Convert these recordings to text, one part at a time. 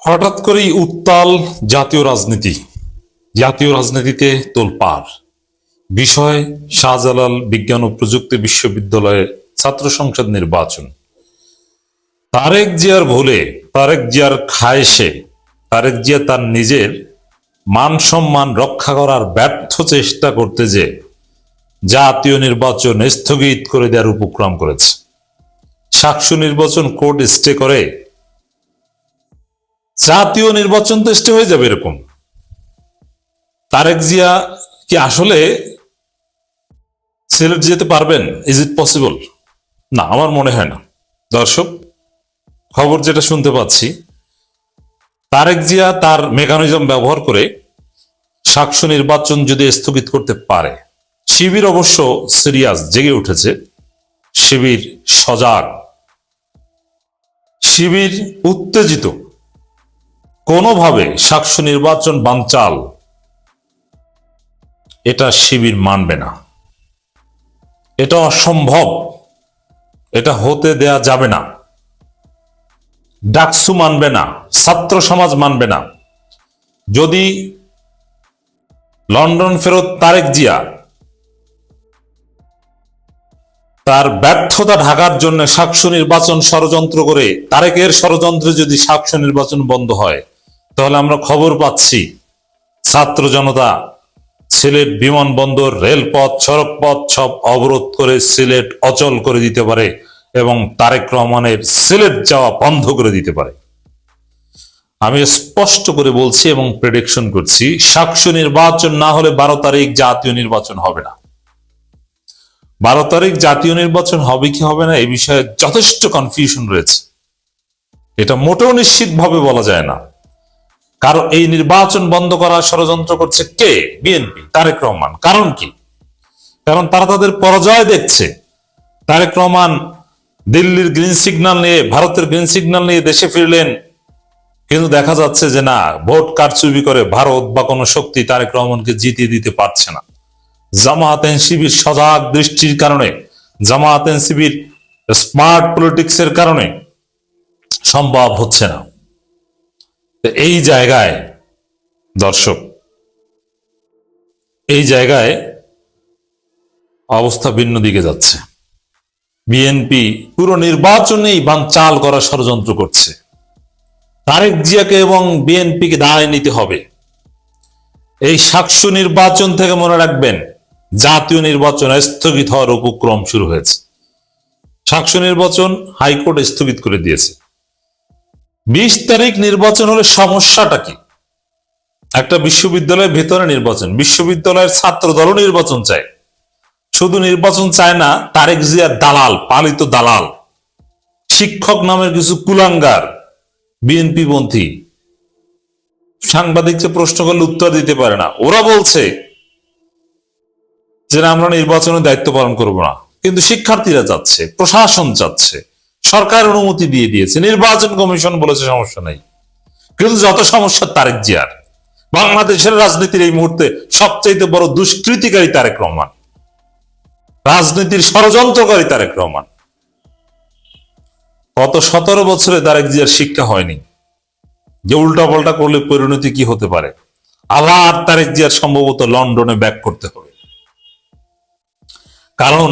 হঠাৎ করেই উত্তাল জাতীয় রাজনীতিতে তোলপাড়। বিষয় শাহজালাল বিজ্ঞান ও প্রযুক্তি বিশ্ববিদ্যালয়ের ছাত্র সংসদ নির্বাচন। তারেক জিয়ার ভুলে, তারেক জিয়ার খায়েশে, তারেক জিয়া তার নিজের মান সম্মান রক্ষা করার ব্যর্থ চেষ্টা করতে যে জাতীয় নির্বাচন স্থগিত করে দেওয়ার উপক্রম করেছে। সাকসু নির্বাচন কোর্ট স্টে করে জাতীয় নির্বাচন তো স্টে হয়ে যাবে এরকম। তারেক জিয়া কি আসলে সিলেট যেতে পারবেন? Is it possible? না, আমার মনে হয় না। দর্শক, খবর যেটা শুনতে পাচ্ছি, তারেক জিয়া তার মেকানিজম ব্যবহার করে সাকসু নির্বাচন যদি স্থগিত করতে পারে। শিবির অবশ্য সিরিয়াস, জেগে উঠেছে। শিবির সজাগ, শিবির উত্তেজিত। কোনোভাবে সাকসু নির্বাচন বানচাল এটা শিবির মানবে না। এটা অসম্ভব, এটা হতে দেয়া যাবে না। ডাকসু মানবে না, ছাত্র সমাজ মানবে না। যদি লন্ডন ফেরত তারেক জিয়া তার ব্যর্থতা ঢাকার জন্য সাকসু নির্বাচন ষড়যন্ত্র করে, তারেকের ষড়যন্ত্রে যদি সাকসু নির্বাচন বন্ধ হয়, তাহলে আমরা খবর পাচ্ছি ছাত্র জনতা সিলেট বিমানবন্দর, রেলপথ, সড়কপথ সব অবরোধ করে সিলেট অচল করে দিতে পারে এবং তারেক রহমানের সিলেট যাওয়া বন্ধ করে দিতে পারে। আমি স্পষ্ট করে বলছি এবং প্রেডিকশন করছি, সাকসু নির্বাচন না হলে 12 তারিখ জাতীয় নির্বাচন হবে না। 12 তারিখ জাতীয় নির্বাচন হবে কি হবে না, এই বিষয়ে যথেষ্ট কনফিউশন রয়েছে। এটা মোটেও নিশ্চিতভাবে বলা যায় না। কারণ এই নির্বাচন বন্ধ করার ষড়যন্ত্র করছে কে? বিএনপি, তারেক রহমান। কারণ কি? কারণ তারা তাদের পরাজয় দেখছে। তারেক রহমান দিল্লির গ্রিন সিগন্যাল নিয়ে, ভারতের গ্রিন সিগন্যাল নিয়ে দেশে ফিরলেন, কিন্তু দেখা যাচ্ছে যে না, ভোট কারচুপি করে ভারত বা কোনো শক্তি তারেক রহমানকে জিতিয়ে দিতে পারছে না। জামায়াত এনসিবির সজাগ দৃষ্টির কারণে, জামায়াত এনসিবির স্মার্ট পলিটিক্সের কারণে সম্ভব হচ্ছে না। এই জায়গায় দর্শক, এই জায়গায় অবস্থা ভিন্ন দিকে যাচ্ছে। বিএনপি পুরো নির্বাচনেই বানচাল করার ষড়যন্ত্র করছে। তারেক জিয়াকে এবং বিএনপিকে দায় নিতে হবে। এই সাকসু নির্বাচন থেকে মনে রাখবেন, জাতীয় নির্বাচন স্থগিত হওয়ার উপক্রম শুরু হয়েছে। সাকসু নির্বাচন হাইকোর্ট স্থগিত করে দিয়েছে। 20 তারিখ নির্বাচন হলে সমস্যাটা কি? একটা বিশ্ববিদ্যালয়ের ভেতরে নির্বাচন, বিশ্ববিদ্যালয়ের ছাত্র দলও নির্বাচন চায়। শুধু নির্বাচন চায় না, তারেক জিয়ার দালাল, পালিত দালাল, শিক্ষক নামের কিছু কুলাঙ্গার বিএনপি পন্থী সাংবাদিককে প্রশ্ন করলে উত্তর দিতে পারে না। ওরা বলছে যে আমরা নির্বাচনের দায়িত্ব পালন করব না, কিন্তু শিক্ষার্থীরা চাচ্ছে, প্রশাসন চাচ্ছে, সরকার অনুমতি দিয়ে দিয়েছে, নির্বাচন কমিশন বলেছে সমস্যা নাই। কিন্তু যত সমস্যা তারেক জিয়ার। বাংলাদেশের রাজনীতির এই মুহূর্তে সবচেয়ে বড় দুষ্কৃতিকারী তারেক রহমান, রাজনীতির ষড়যন্ত্রকারী তারেক রহমান। গত 17 বছরে তারেক জিয়ার শিক্ষা হয়নি যে উল্টা পাল্টা করলে পরিণতি কি হতে পারে। আবার তারেক জিয়ার সম্ভবত লন্ডনে ব্যাক করতে হবে। কারণ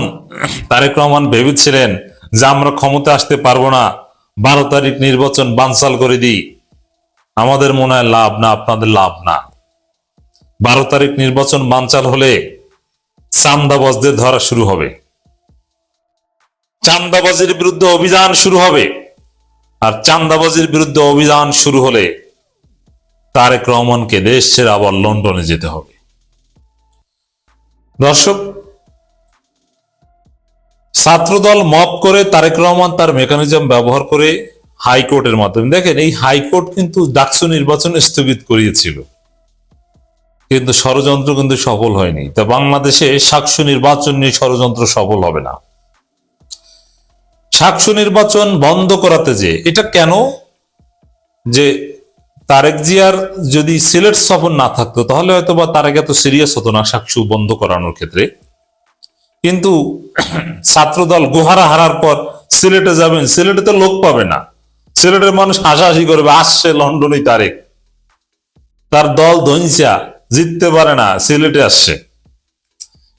তারেক রহমান ভেবেছিলেন যে আমরা ক্ষমতা আসতে পারবো না, 12 তারিখ নির্বাচন বানচাল করে দিই, আমাদের মনে হয় লাভ না, আপনাদের লাভ না। 12 তারিখ নির্বাচন বানচাল হলে চাঁদাবাজদের ধরা শুরু হবে, চাঁদাবাজির বিরুদ্ধে অভিযান শুরু হবে। আর চাঁদাবাজির বিরুদ্ধে অভিযান শুরু হলে তারেক রহমানকে দেশ ছেড়ে আবার লন্ডনে যেতে হবে। দর্শক, ছাত্রদল মব করে তারেক রহমান তার মেকানিজম ব্যবহার করে হাইকোর্টের মাধ্যমে, দেখেন এই হাইকোর্ট কিন্তু ডাকসু নির্বাচন স্থগিত করিয়েছিল, কিন্তু ষড়যন্ত্র কিন্তু সফল হয়নি। তা বাংলাদেশে সাকসু নির্বাচন নিয়ে ষড়যন্ত্র সফল হবে না। সাকসু নির্বাচন বন্ধ করাতে যে, এটা কেন যে তারেক জিয়ার যদি সিলেট সফর না থাকতো তাহলে হয়তো বা তারেক এত সিরিয়াস হতো না সাকসু বন্ধ করানোর ক্ষেত্রে। কিন্তু ছাত্রদল গোহারা হারার পর সিলেটে যাবেন, সিলেটে তো লোক পাবে না। সিলেটের মানুষ হাসাহাসি করবে, আসছে লন্ডনই তারেক, তার দল ধইঞ্চা জিততে পারে না, সিলেটে আসছে।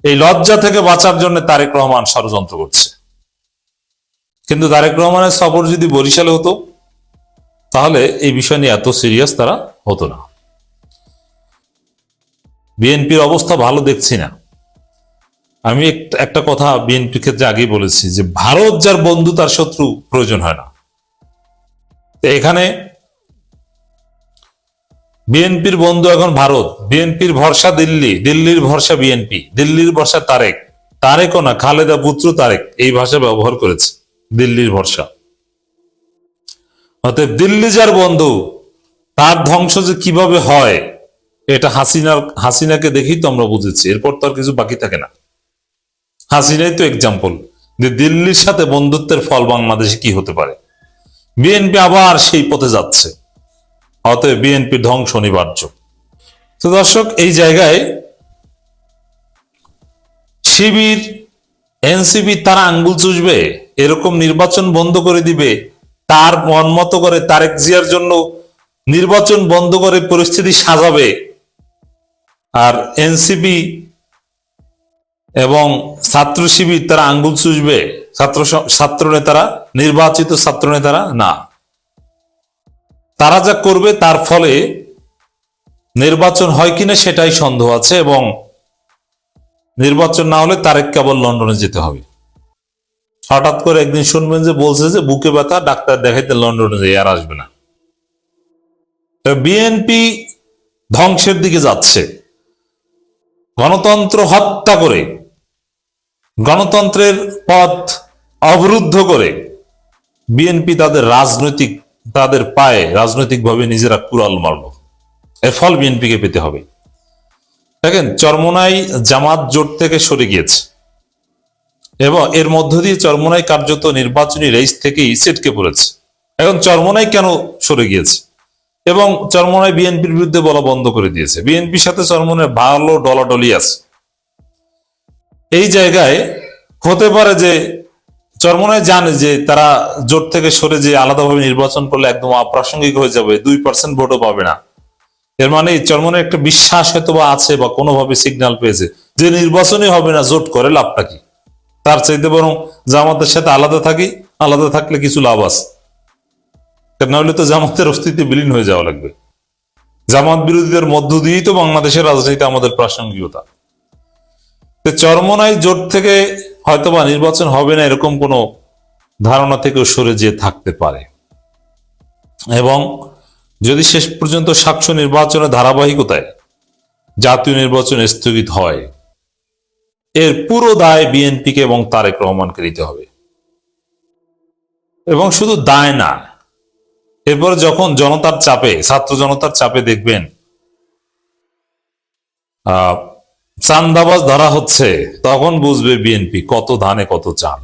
এই লজ্জা থেকে বাঁচার জন্য তারেক রহমান ষড়যন্ত্র করছে। কিন্তু তারেক রহমানের সফর যদি বরিশালে হতো, তাহলে এই বিষয় নিয়ে এত সিরিয়াস তারা হতো না। বিএনপির অবস্থা ভালো দেখছি না। আমি একটা কথা বিএনপির ক্ষেত্রে আগেই বলেছি যে ভারত যার বন্ধু তার শত্রু প্রয়োজন হয় না। এখানে বিএনপির বন্ধু এখন ভারত, বিএনপির ভরসা দিল্লি, দিল্লির ভরসা বিএনপি, দিল্লির ভরসা তারেক, তারেকও না খালেদা পুত্র তারেক, এই ভাষা ব্যবহার করেছে, দিল্লির ভরসা। অতএব দিল্লি যার বন্ধু তার ধ্বংস যে কিভাবে হয় এটা হাসিনাকে দেখেই তো আমরা বুঝেছি। এরপর তো আর কিছু বাকি থাকে না। হাসিনাই তো এক্সাম্পল যে দিল্লির সাথে বন্ধুত্বের ফল বাংলাদেশে কি হতে পারে। বিএনপি আবার সেই পথে যাচ্ছে, অতএব বিএনপির ধ্বংস অনিবার্য। তো দর্শক, এই জায়গায় শিবির, এনসিপি তারা আঙ্গুল চুষবে, এরকম নির্বাচন বন্ধ করে দিবে, তার মন মতো করে তারেক জিয়ার জন্য নির্বাচন বন্ধ করে পরিস্থিতি সাজাবে। আর এনসিপি এবং ছাত্র শিবির তারা আঙ্গুল চুষবে, ছাত্র নেতারা, নির্বাচিত ছাত্র নেতারা না, তারা যা করবে তার ফলে নির্বাচন হয় কিনা সেটাই সন্দেহ আছে। এবং নির্বাচন না হলে তারেক কেবল লন্ডনে যেতে হবে। হঠাৎ করে একদিন শুনবেন যে বলছে যে বুকে ব্যথা, ডাক্তার দেখাইতে লন্ডনে যাই, আর আসবে না। বিএনপি ধ্বংসের দিকে যাচ্ছে। গণতন্ত্র হত্যা করে, গণতন্ত্রের পথ অবরুদ্ধ করে বিএনপি তাদের পায়ে রাজনৈতিকভাবে নিজেরা কুড়াল মারল। এর ফল বিএনপিকে পেতে হবে। দেখেন, চরমোনাই জামাত জোট থেকে সরে গিয়েছে এবং এর মধ্য দিয়ে চরমোনাই কার্যত নির্বাচনী রেস থেকেই ছিটকে পড়েছে। এখন চরমোনাই কেন সরে গিয়েছে এবং চরমোনাই বিএনপির বিরুদ্ধে বলা বন্ধ করে দিয়েছে? বিএনপির সাথে চরমোনাই ভালো ডলাডলি আছে। এই জায়গায় হতে পারে যে চরমোনাই জানে যে তারা জোট থেকে সরে যে আলাদাভাবে নির্বাচন করলে একদম অপ্রাসঙ্গিক হয়ে যাবে, 2% ভোটও পাবে না। এর মানে চরমোনাই একটা বিশ্বাস হয়তো বা আছে বা কোনোভাবে সিগন্যাল পেয়েছে যে নির্বাচনই হবে না, জোট করে লাভটা কি? তার চাইতে বরং জামাতের সাথে আলাদা থাকি, আলাদা থাকলে কিছু লাভ আছে। নাহলে তো জামাতের অস্তিত্বে বিলীন হয়ে যাওয়া লাগবে। জামাত বিরোধীদের মধ্য দিয়েই তো বাংলাদেশের রাজনীতিতে আমাদের প্রাসঙ্গিকতা। চরমোনাই জোট থেকে হয়তোবা নির্বাচন হবে না এরকম কোন ধারণা থেকেও সরে যেয়ে থাকতে পারে। এবং যদি শেষ পর্যন্ত সাকষ্য নির্বাচনের ধারাবাহিকতায় জাতীয় নির্বাচন স্থগিত হয়, এর পুরো দায় বিএনপিকে এবং তারেক রহমানকে দিতে হবে। এবং শুধু দায় না, এরপরে যখন জনতার চাপে, ছাত্র জনতার চাপে দেখবেন চান্দাবাজ ধরা হচ্ছে, তখন বুঝবে বিএনপি কত ধানে কত চান।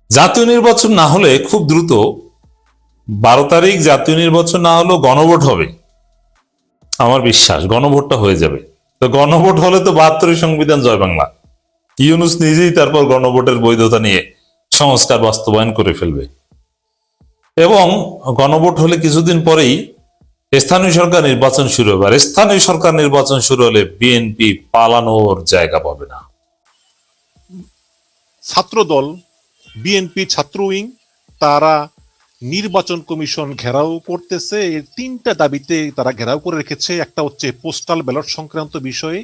জাতীয় নির্বাচন না হলে খুব দ্রুত 12 তারিখ জাতীয় নির্বাচন না হলেও গণভোট হবে। আমার বিশ্বাস গণভোটটা হয়ে যাবে। তো গণভোট হলে তো 72 সংবিধান জয় বাংলা। ইউনূস নিজেই তারপর গণভোটের বৈধতা নিয়ে সংস্কার বাস্তবায়ন করে ফেলবে। এবং গণভোট হলে কিছুদিন পরেই স্থানীয় সরকার নির্বাচন শুরু হবে। আর স্থানীয় সরকার নির্বাচন শুরু হলে বিএনপি পালানোর জায়গা পাবে না। ছাত্রদল, বিএনপি ছাত্র উইং, তারা নির্বাচন কমিশন ঘেরাও করতেছে। এর 3টা দাবিতে তারা ঘেরাও করে রেখেছে। একটা হচ্ছে পোস্টাল ব্যালট সংক্রান্ত বিষয়ে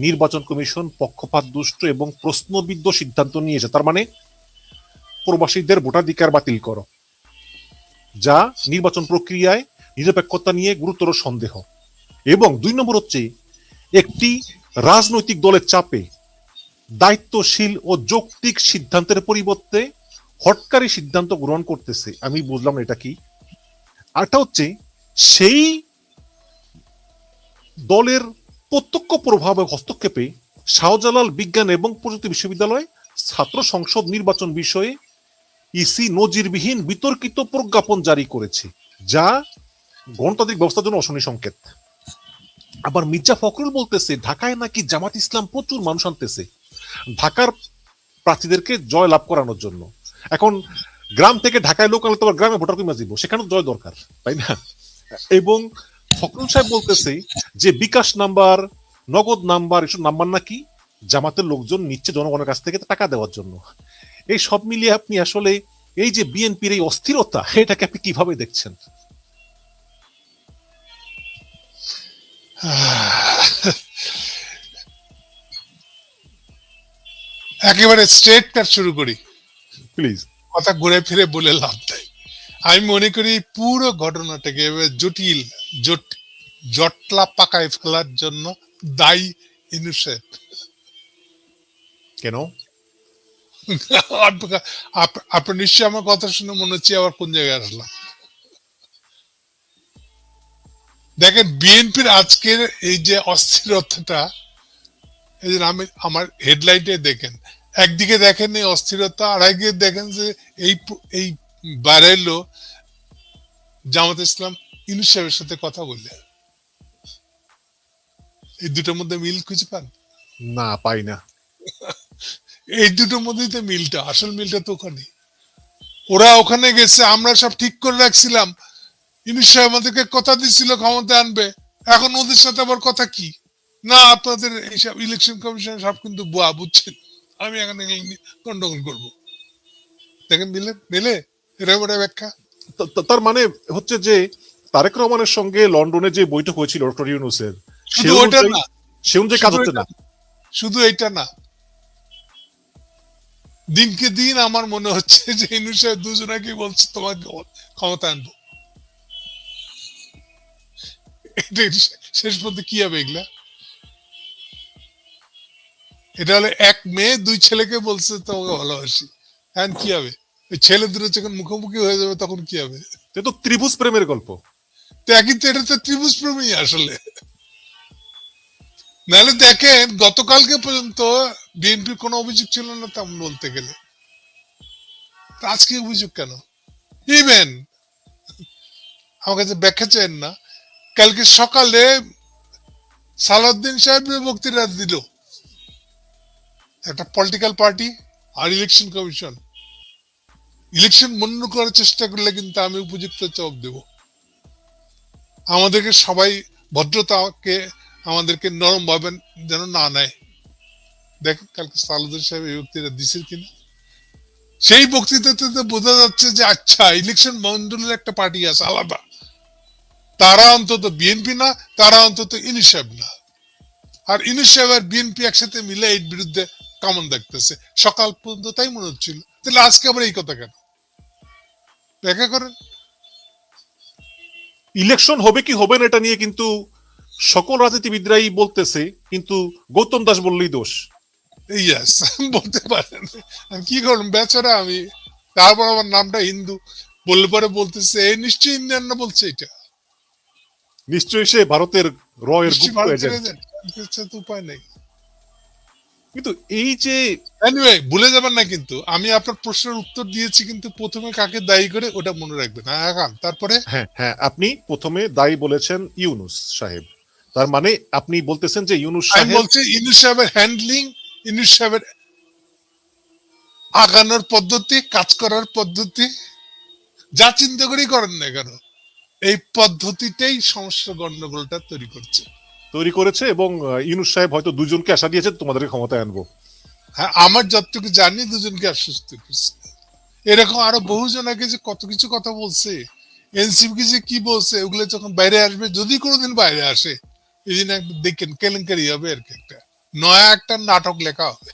নির্বাচন কমিশন পক্ষপাত দুষ্ট এবং প্রশ্নবিদ্ধ সিদ্ধান্ত নিয়েছে। তার মানে প্রবাসীদের ভোটাধিকার বাতিল করো, যা নির্বাচন প্রক্রিয়ায় নিরপেক্ষতা নিয়ে গুরুতর সন্দেহ। এবং 2 নম্বর হচ্ছে একটি রাজনৈতিক দলের চাপে দায়িত্বশীল ও যৌক্তিক সিদ্ধান্তের পরিবর্তে হটকারী সিদ্ধান্ত গ্রহণ করতেছে। আমি বুঝলাম এটা কি। আরটা হচ্ছে সেই দলের প্রত্যক্ষ প্রভাবে হস্তক্ষেপে শাহজালাল বিজ্ঞান এবং প্রযুক্তি বিশ্ববিদ্যালয় ছাত্র সংসদ নির্বাচন বিষয়ে ইসি নজিরবিহীন বিতর্কিত প্রজ্ঞাপন জারি করেছে, যা গণতান্ত্রিক ব্যবস্থার জন্য অশনি সংকেত। আবার মির্জা ফখরুল বলতেছে ঢাকায় নাকি জামাত ইসলাম প্রচুর মানুষ আনতেছে ঢাকার প্রার্থীদেরকে জয় লাভ করানোর জন্য। এখন গ্রাম থেকে ঢাকায় লোক আনলে তোমার গ্রামে ভোটার কমে যাব, সেখানে জয় দরকার, তাই না? এবং ফখরুল সাহেব বলতেছে যে বিকাশ নাম্বার, নগদ নাম্বার, এসব নাম্বার নাকি জামাতের লোকজন নিচ্ছে জনগণের কাছ থেকে টাকা দেওয়ার জন্য। এই সব মিলিয়ে আপনি আসলে এই যে বিএনপির এই অস্থিরতা, এটাকে আপনি কিভাবে দেখছেন? একেবারে স্ট্রেট কাট শুরু করি, প্লিজ। কথা ঘুরে ফিরে বলে লাভ নাই। আমি মনে করি পুরো ঘটনাটাকে এভাবে জটিল জটলা পাকায় ফেলার জন্য দায়ী ইউনূস সাহেব। কেন? আপনার নিশ্চয়ই আমার কথা শুনে মনে হচ্ছে আবার কোন জায়গায় আসলাম। দেখেন, বিএনপির আজকের এই যে অস্থিরতাটা, এই যে আমি আমার হেডলাইনে দেখেন, একদিকে দেখেন এই অস্থিরতা, আর একদিকে দেখেন যে এই বাইরে এলো জামাত ইসলাম ইউনূস সাহেবের সাথে কথা বললে। এই দুটোর মধ্যে মিল খুঁজে পান? না, পাই না। এই দুটোর মধ্যেই তো মিলটা, আসল মিলটা তো ওখানে। ওরা ওখানে গেছে, আমরা সব ঠিক করে রাখছিলাম, ইউনূস সাহেব আমাদেরকে কথা দিচ্ছিল ক্ষমতা আনবে, এখন ওদের সাথে আবার কথা কি না আপনাদের এইসব ইলেকশন কমিশন সব কিন্তু বুয়া, বুঝছেন, আমি এখন গন্ডগোল করবো। দেখেন মিলে মিলে এরকম একটা ব্যাখ্যা। তার মানে হচ্ছে যে তারেক রহমানের সঙ্গে লন্ডনে যে বৈঠক হয়েছিল ডক্টর ইউনূসের, শুধু ওইটা না, সে অনুযায়ী কাজ হচ্ছে না। শুধু এইটা না, দিনকে দিন আমার মনে হচ্ছে যে ইউনূস সাহেব দুজনাকে বলছে তোমাকে ক্ষমতা আনবো। শেষ পর্যন্ত কি হবে এগুলা? এটা হলো এক মেয়ে দুই ছেলেকে বলছে তোমাকে ভালোবাসি, এখন কি হবে? ওই ছেলে দুটো যখন মুখোমুখি হয়ে যাবে তখন কি হবে? এটা তো ত্রিভুজ প্রেমের গল্প। তো একই তো, এটা তো ত্রিভুজ প্রেমী আসলে। নাহলে দেখেন গতকালকে পর্যন্ত বিএনপির কোনো অভিযোগ ছিল না তেমন বলতে গেলে, আজকে অভিযোগ কেন? ইভেন আমার কাছে ব্যাখ্যা চান না, কালকে সকালে সালাউদ্দিন সাহেব বক্তৃতা দিল একটা পলিটিক্যাল পার্টি আর ইলেকশন কমিশন। ইলেকশন বন্ধ করার চেষ্টা করলে কিন্তু আমি উপযুক্ত জবাব দেব। আমাদেরকে সবাই ভদ্রতাকে, আমাদেরকে নরম ভাবে যেন না নেয়। দেখেন কালকে সালাউদ্দিন সাহেব এই বক্তৃতা দিচ্ছেন কিনা। সেই বক্তৃতাতে বোঝা যাচ্ছে যে আচ্ছা, ইলেকশন মন্ডলের একটা পার্টি আছে আলাদা, তারা অন্তত বিএনপি না, তারা অন্তত ইউনূস সাহেব না। আর ইউনূস সাহেব আর বিএনপি একসাথে মিলে এর বিরুদ্ধে কামন দেখতেছে, সকাল পর্যন্ত তাই মনে হচ্ছিল। তাহলে আজকে আবার এই কথা কেন? ব্যাখ্যা করেন। ইলেকশন হবে কি হবে না এটা নিয়ে কিন্তু সকল রাজনীতিবিদরাই বলতেছে, কিন্তু গৌতম দাস বললেই দোষ। ইয়াস, বলতে পারেন। আমি কি করলাম বেচারা, আমি তারপর আমার নামটা হিন্দু বললে পরে বলতেছে এই নিশ্চয়ই ইন্ডিয়ান না বলছে, এটা নিশ্চয়ই সে ভারতের র এর নিশ্চয়ই গুপ্ত ভারতের এজেন্ট। এজেন্ট, উপায় নেই। কিন্তু এই যে এনিওয়ে ভুলে যাবেন না, কিন্তু আমি আপনার প্রশ্নের উত্তর দিয়েছি, কিন্তু প্রথমে কাকে দায়ী করে ওটা মনে রাখবেন। হ্যাঁ, তারপরে হ্যাঁ হ্যাঁ, আপনি প্রথমে দায়ী বলেছেন ইউনূস সাহেব, তার মানে আপনি বলতেছেন যে ইউনূস আমি সাহেব। বলছি ইউনূস সাহেবের হ্যান্ডলিং, ইউনূস সাহেবের আগানোর পদ্ধতি, কাজ করার পদ্ধতি, যা চিন্তা করেই করেন না কেন, এই পদ্ধতিটাই সমস্যা, গন্ডগোলটা তৈরি করেছে এবং ইউনূস সাহেব হয়তো দুজনকে আশা দিয়েছেন তোমাদের ক্ষমতায় আনবো। হ্যাঁ, আমার যতটুকু জানি দুজনকে আশ্বস্ত করছে। এরকম আরো বহুজন আগে যে কত কিছু কথা বলছে, এনসিপি যে কি বলছে, ওগুলো যখন বাইরে আসবে, যদি কোনোদিন বাইরে আসে, এই দিন একটা দেখেন কেলেঙ্কারি হবে আর কি, একটা নয়া একটা নাটক লেখা হবে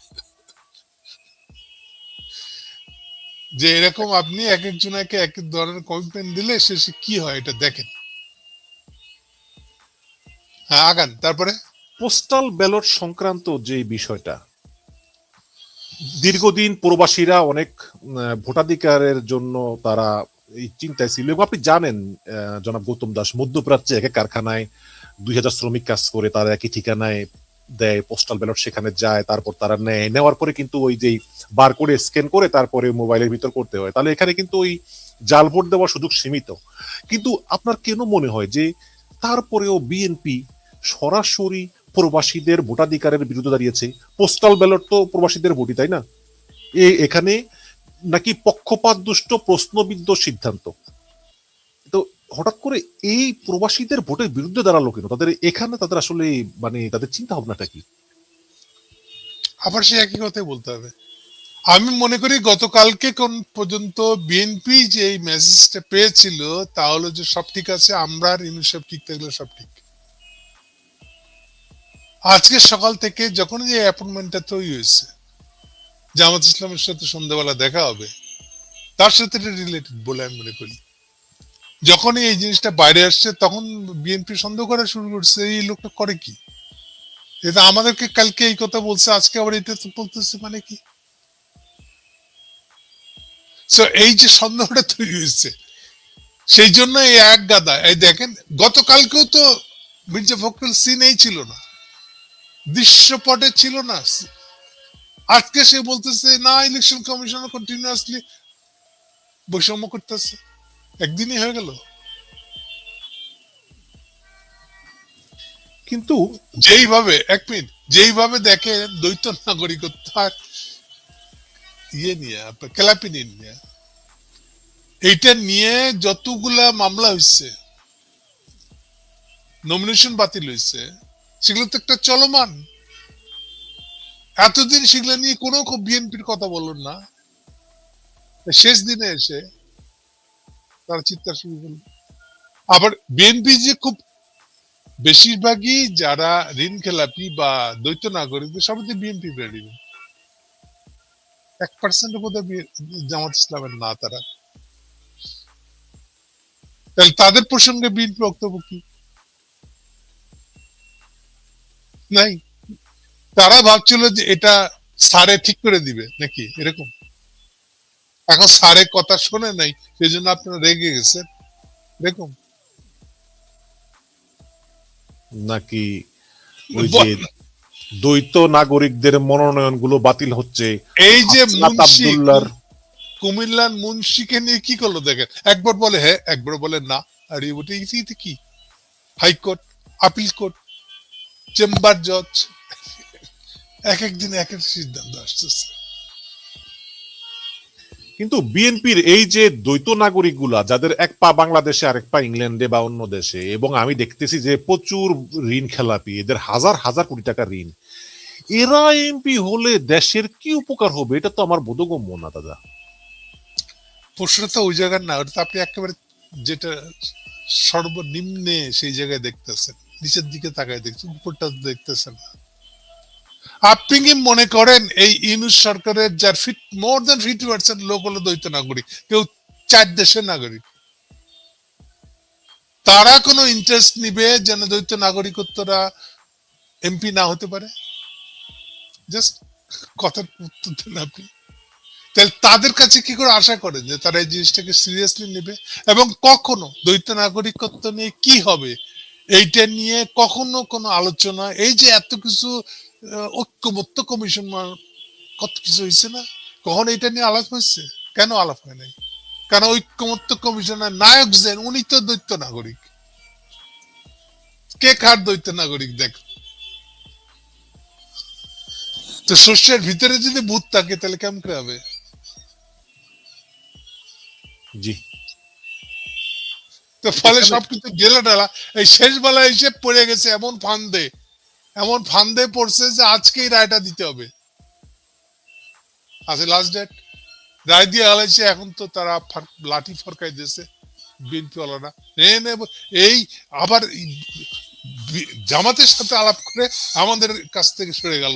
যে এরকম আপনি এক একজনকে এক এক ধরনের কমিটমেন্ট দিলে শেষে কি হয় এটা দেখেন। হ্যাঁ, আগান তারপরে। পোস্টাল ব্যালট সংক্রান্ত যে বিষয়টা, দীর্ঘদিন প্রবাসীরা অনেক ভোটাধিকারের জন্য তারা এই চিন্তায় ছিল, এবং আপনি জানেন জনাব গৌতম দাস, মধ্যপ্রাচ্যে এক কারখানায় 2000 শ্রমিক কাজ করে, তারা একই ঠিকানায় দেয় পোস্টাল ব্যালট, সেখানে যায়, তারপর তারা নেওয়ার পরে কিন্তু ওই যে বার করে স্ক্যান করে তারপরে মোবাইলের ভিতর করতে হয়, তাহলে এখানে কিন্তু ওই জাল ভোট দেওয়ার সুযোগ সীমিত। কিন্তু আপনার কেন মনে হয় যে তারপরেও বিএনপি সরাসরি প্রবাসীদের ভোটাধিকারের বিরুদ্ধে দাঁড়িয়েছে? পোস্টাল ব্যালট তো প্রবাসীদের ভোটই, তাই না? এখানে নাকি পক্ষপাত দুষ্ট প্রশ্নবিদ্ধ সিদ্ধান্ত? তো হঠাৎ করে এই প্রবাসীদের ভোটের বিরুদ্ধে দাঁড়ালো কেন? তাদের এখানে তাদের আসলে মানে তাদের চিন্তা ভাবনাটা কি? আবার সে একই কথাই বলতে হবে। আমি মনে করি গতকালকে কোন পর্যন্ত বিএনপি যে এই মেসেজটা পেয়েছিল তা হলো যে সব ঠিক আছে, আমরা আর ইউনূস সাহেব ঠিক থাকলে সব ঠিক। আজকে সকাল থেকে যখন যে অ্যাপয়েন্টমেন্টটা তৈরি হয়েছে, জামাত ইসলামের সাথে সন্ধ্যাবেলা দেখা হবে, তার সাথে এটা রিলেটেড বলে আমি মনে করি। যখনই এই জিনিসটা বাইরে আসছে তখন বিএনপি সন্দেহ করা শুরু করছে এই লোকটা করে কি। এটা আমাদেরকে কালকে এই কথা বলছে, আজকে আবার এটা তো বলতেছে, মানে কি? সো এই যে সন্দেহটা তৈরি হয়েছে, সেই জন্য এই এক গাদা, এই দেখেন গতকালকেও তো মির্জা ফখরুল সিনেই ছিল না, দৃশ্যপটে ছিল না। আজকে সে বলতেছে না, ইলেকশন কমিশন কন্টিনিউয়াসলি বৈষম্য করতেছে। একদিনই হয়ে গেল। কিন্তু যেইভাবে, এক মিনিট, যেইভাবে দেখে দ্বৈত নাগরিকত্ব আর ইয়ে নিয়ে, আপনার খেলাপি নিয়ে, এইটা নিয়ে যতগুলা মামলা হয়েছে, নমিনেশন বাতিল হয়েছে, সেগুলো তো একটা চলমান। এতদিন সেগুলো নিয়ে কোনো বিএনপির কথা বলল না, শেষ দিনে এসে তারা চিৎকার শুরু করলো। আবার বিএনপি যে খুব বেশিরভাগই যারা ঋণ খেলাপি বা দ্বৈত নাগরিকদের সবাই তো বিএনপি রেডি, 1% বোধহয় জামাত ইসলামের না তারা। তাহলে তাদের প্রসঙ্গে বিএনপি বক্তব্য কি? নাই। তারা ভাবছিল যে এটা স্যারে ঠিক করে দিবে নাকি এরকম। এখন স্যারের কথা শোনে নাই, সেই জন্য আপনারা রেগে গেছেন এরকম। নাকি ওই যে দ্বৈত নাগরিকদের মনোনয়ন গুলো বাতিল হচ্ছে, এই যে হাসনাত মুন্সি, আব্দুল্লাহর কুমিল্লার মুন্সিকে নিয়ে কি করলো দেখেন, একবার বলে হ্যাঁ, একবার বলে না। আর এটা কি হাইকোর্ট, আপিল কোর্ট, চেম্বার জজ, এক এক দিন এক এক সিদ্ধান্ত আসতেছে। কিন্তু বিএনপির এই যে দ্বৈত নাগরিক গুলা, যাদের এক পা বাংলাদেশে আরেক পা ইংল্যান্ডে বা অন্য দেশে, এবং আমি দেখতেছি যে প্রচুর ঋণ খেলাপি, এদের হাজার হাজার কোটি টাকা ঋণ, এরা এমপি হলে দেশের কি উপকার হবে? এটা তো আমার বোধগম্য না দাদা। প্রশ্নটা তো ওই জায়গার না, ওটা তো আপনি একেবারে যেটা সর্বনিম্নে সেই জায়গায় দেখতেছেন, নিচের দিকে তাকায় দেখছেন, উপরটা দেখতেছেন না। আপনি কি মনে করেন এই ইউনূস সরকারের যার মোর দেন 50% লোক হলো দ্বৈত নাগরিক, কেউ 4 দেশের নাগরিক, তারা কোনো ইন্টারেস্ট নিবে যেন দ্বৈত নাগরিকত্বরা এমপি না হতে পারে? জাস্ট কথার উত্তর দেন আপনি। তাহলে তাদের কাছে কি করে আশা করেন যে তারা এই জিনিসটাকে সিরিয়াসলি নেবে? এবং কখনো দ্বৈত নাগরিকত্ব নিয়ে কি হবে এইটা নিয়ে কখনো কোনো আলোচনা, এই যে এত কিছু ঐক্যমত্য কমিশন, কত কিছু হয়েছে না, কখন এটা নিয়ে আলাপ হয়েছে? কেন আলাপ হয় নাই? কারণ ঐক্যমত্য কমিশনের নায়ক যে উনি তো দ্বৈত নাগরিক। কে কার দ্বৈত নাগরিক দেখ। তো শস্যের ভিতরে যদি ভূত থাকে তাহলে কেমন করে হবে? জি। তো ফলে সবকিছু গেলে ডালা, এই শেষ বেলা এসে পড়ে গেছে এমন ফান্দে পড়ছে যে আজকেই রায়টা দিতে হবে। আজকে লাস্ট ডেট, রায় দিয়ে হালাইছে, এখন তো তারা লাঠি ফরকাই দিয়েছে বিএনপি ওয়ালারা। এই আবার জামাতের সাথে আলাপ করে আমাদের কাছ থেকে সরে গেল।